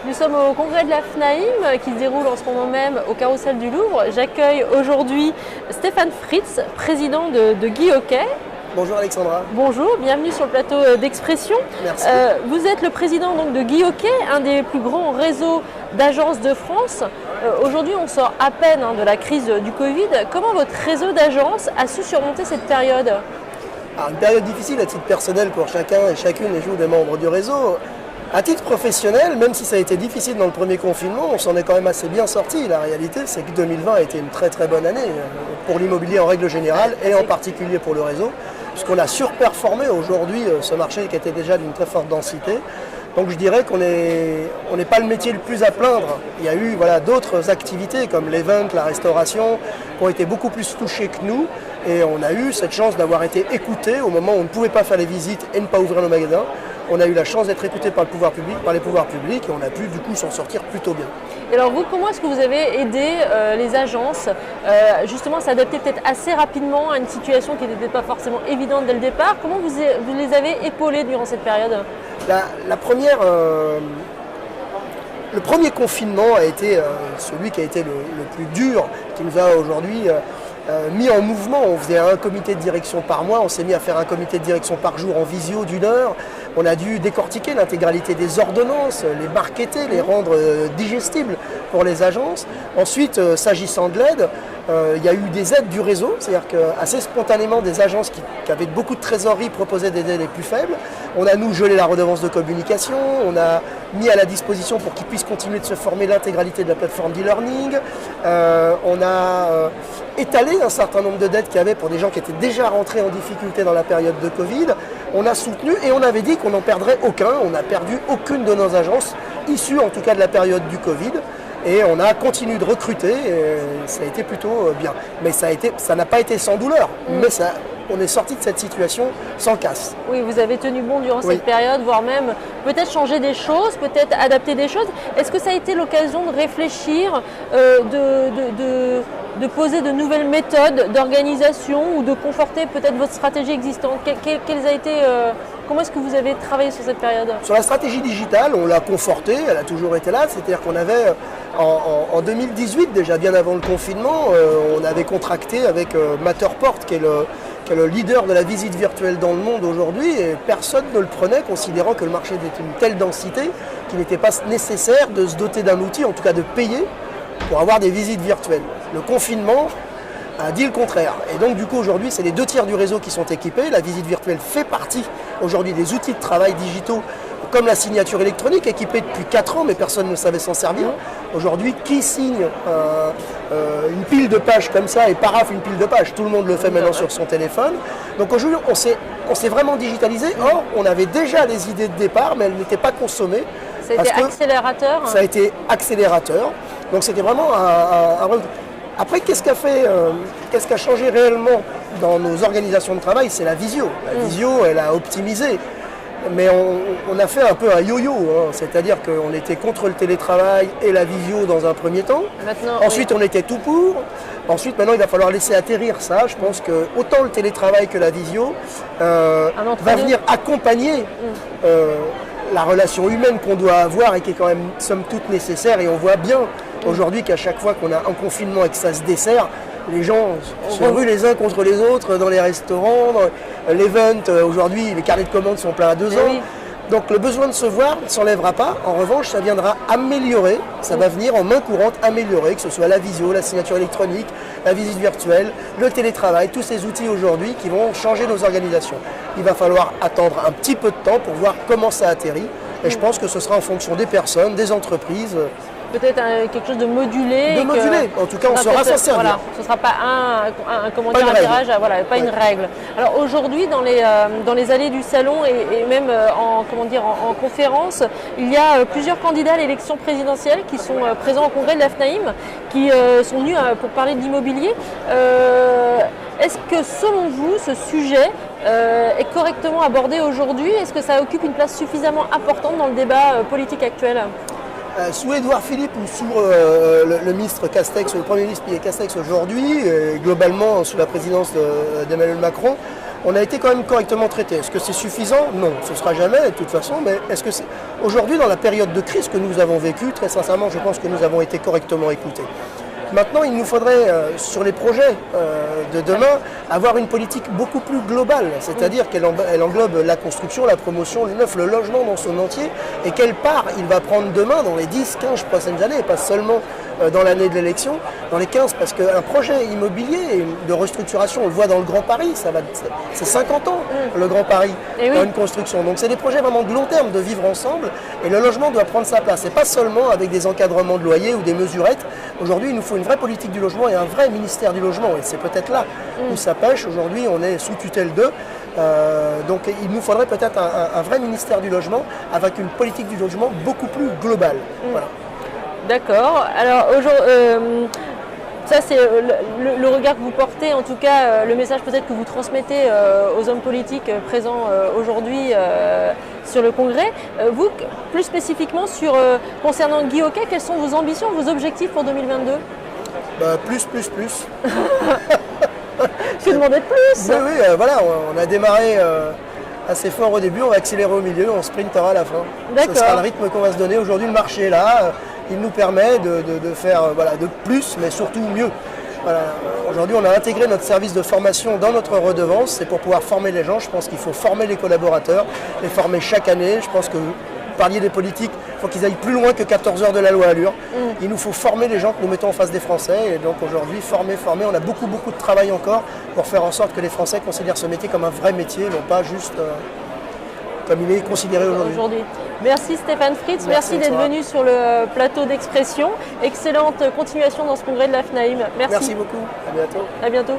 Nous sommes au congrès de la FNAIM qui se déroule en ce moment même au Carrousel du Louvre. J'accueille aujourd'hui Stéphane Fritz, président de Guy Hockey. Bonjour Alexandra. Bonjour, bienvenue sur le plateau d'Expression. Merci. Vous êtes le président donc, de Guy Hockey, un des plus grands réseaux d'agences de France. Aujourd'hui, on sort à peine de la crise du Covid. Comment votre réseau d'agences a su surmonter cette période ? Alors, une période difficile à titre personnel pour chacun et chacune des membres du réseau. À titre professionnel, même si ça a été difficile dans le premier confinement, on s'en est quand même assez bien sorti. La réalité, c'est que 2020 a été une très très bonne année pour l'immobilier en règle générale et en particulier pour le réseau, puisqu'on a surperformé aujourd'hui ce marché qui était déjà d'une très forte densité. Donc je dirais qu'on n'est pas le métier le plus à plaindre. Il y a eu d'autres activités comme l'event, la restauration, qui ont été beaucoup plus touchées que nous. Et on a eu cette chance d'avoir été écoutés au moment où on ne pouvait pas faire les visites et ne pas ouvrir nos magasins. On a eu la chance d'être écoutés par les pouvoirs publics et on a pu du coup s'en sortir plutôt bien. Et alors vous, comment est-ce que vous avez aidé les agences justement à s'adapter peut-être assez rapidement à une situation qui n'était pas forcément évidente dès le départ? Comment vous les avez épaulés durant cette période? La première, le premier confinement a été celui qui a été le plus dur, qui nous a aujourd'hui mis en mouvement. On faisait un comité de direction par mois, on s'est mis à faire un comité de direction par jour en visio d'1 heure. On a dû décortiquer l'intégralité des ordonnances, les marketer, les rendre digestibles pour les agences. Ensuite, s'agissant de l'aide, il y a eu des aides du réseau, c'est-à-dire qu'assez spontanément, des agences qui avaient beaucoup de trésorerie proposaient des aides les plus faibles. On a, nous, gelé la redevance de communication, on a mis à la disposition pour qu'ils puissent continuer de se former l'intégralité de la plateforme d'e-learning. On a étalé un certain nombre de dettes qu'il y avait pour des gens qui étaient déjà rentrés en difficulté dans la période de Covid. On a soutenu et on avait dit qu'on n'en perdrait aucun. On n'a perdu aucune de nos agences, issues en tout cas de la période du Covid. Et on a continué de recruter et ça a été plutôt bien. Mais ça n'a pas été sans douleur. Mais on est sorti de cette situation sans casse. Oui, vous avez tenu bon durant cette période, voire même peut-être changer des choses, peut-être adapter des choses. Est-ce que ça a été l'occasion de réfléchir, de poser de nouvelles méthodes d'organisation ou de conforter peut-être votre stratégie existante? Comment est-ce que vous avez travaillé sur cette période? Sur la stratégie digitale, on l'a confortée, elle a toujours été là. C'est-à-dire qu'on avait, en 2018, déjà bien avant le confinement, on avait contracté avec Matterport, qui est le leader de la visite virtuelle dans le monde aujourd'hui, et personne ne le prenait, considérant que le marché était une telle densité qu'il n'était pas nécessaire de se doter d'un outil, en tout cas de payer, pour avoir des visites virtuelles. Le confinement a dit le contraire. Et donc du coup aujourd'hui, c'est les 2/3 du réseau qui sont équipés. La visite virtuelle fait partie aujourd'hui des outils de travail digitaux comme la signature électronique, équipée depuis 4 ans, mais personne ne savait s'en servir. Aujourd'hui, qui signe une pile de pages comme ça et paraphe une pile de pages? Tout le monde le fait maintenant sur son téléphone. Donc aujourd'hui, on s'est vraiment digitalisé. Or, on avait déjà les idées de départ, mais elles n'étaient pas consommées. Ça a été accélérateur. Ça a été accélérateur. Donc c'était vraiment un... Après, qu'est-ce qui a changé réellement dans nos organisations de travail? C'est la visio. La visio, elle a optimisé. Mais on a fait un peu un yo-yo, c'est-à-dire qu'on était contre le télétravail et la visio dans un premier temps. Ensuite, on était tout pour. Ensuite, maintenant, il va falloir laisser atterrir ça. Je pense que autant le télétravail que la visio va venir accompagner la relation humaine qu'on doit avoir et qui est quand même, somme toute, nécessaire. Et on voit bien aujourd'hui qu'à chaque fois qu'on a un confinement et que ça se dessert, les gens se ruent les uns contre les autres dans les restaurants, dans l'event. Aujourd'hui, les carnets de commandes sont pleins à 2 ans. Oui. Donc le besoin de se voir ne s'enlèvera pas. En revanche, ça viendra améliorer, ça va venir en main courante améliorer, que ce soit la visio, la signature électronique, la visite virtuelle, le télétravail, tous ces outils aujourd'hui qui vont changer nos organisations. Il va falloir attendre un petit peu de temps pour voir comment ça atterrit. Et je pense que ce sera en fonction des personnes, des entreprises. Peut-être quelque chose de modulé. En tout cas, on saura s'en servir. Voilà, ce ne sera pas un tirage, pas une règle. Alors aujourd'hui, dans les allées du salon et même en conférence, il y a plusieurs candidats à l'élection présidentielle qui sont présents au congrès de la FNAIM, qui sont venus pour parler de l'immobilier. Est-ce que selon vous, ce sujet est correctement abordé aujourd'hui? Est-ce que ça occupe une place suffisamment importante dans le débat politique actuel? Sous Édouard Philippe ou sous le ministre Castex, le Premier ministre Castex aujourd'hui, globalement sous la présidence d'Emmanuel Macron, on a été quand même correctement traité. Est-ce que c'est suffisant? Non, ce ne sera jamais de toute façon, mais est-ce que c'est... Aujourd'hui, dans la période de crise que nous avons vécue, très sincèrement, je pense que nous avons été correctement écoutés. Maintenant, il nous faudrait, sur les projets de demain, avoir une politique beaucoup plus globale, c'est-à-dire qu'elle englobe la construction, la promotion, le neuf, le logement dans son entier, et quelle part il va prendre demain dans les 10, 15 prochaines années, et pas seulement dans l'année de l'élection, dans les 15, parce qu'un projet immobilier de restructuration, on le voit dans le Grand Paris, c'est 50 ans le Grand Paris, dans une construction. Donc c'est des projets vraiment de long terme, de vivre ensemble, et le logement doit prendre sa place, et pas seulement avec des encadrements de loyer ou des mesurettes. Aujourd'hui, il nous faut une vraie politique du logement et un vrai ministère du logement, et c'est peut-être là où ça pêche. Aujourd'hui, on est sous tutelle d'eux. Donc il nous faudrait peut-être un vrai ministère du logement avec une politique du logement beaucoup plus globale. Voilà. D'accord. Alors, ça c'est le regard que vous portez, en tout cas le message peut-être que vous transmettez aux hommes politiques présents aujourd'hui sur le congrès. Vous, plus spécifiquement concernant Guy Hoquet, quelles sont vos ambitions, vos objectifs pour 2022 ? Plus. Je demandais de plus. Oui, voilà, on a démarré assez fort au début, on va accélérer au milieu, on sprintera à la fin. Ce sera le rythme qu'on va se donner. Aujourd'hui, le marché est là. Il nous permet de faire de plus, mais surtout mieux. Voilà. Aujourd'hui, on a intégré notre service de formation dans notre redevance. C'est pour pouvoir former les gens. Je pense qu'il faut former les collaborateurs, les former chaque année. Je pense que vous parliez des politiques, il faut qu'ils aillent plus loin que 14 heures de la loi Allure. Il nous faut former les gens que nous mettons en face des Français. Et donc aujourd'hui, former. On a beaucoup de travail encore pour faire en sorte que les Français considèrent ce métier comme un vrai métier, non pas juste comme il est considéré aujourd'hui. Merci Stéphane Fritz, merci d'être venu sur le plateau d'Expression. Excellente continuation dans ce congrès de la FNAIM. Merci beaucoup, à bientôt. À bientôt.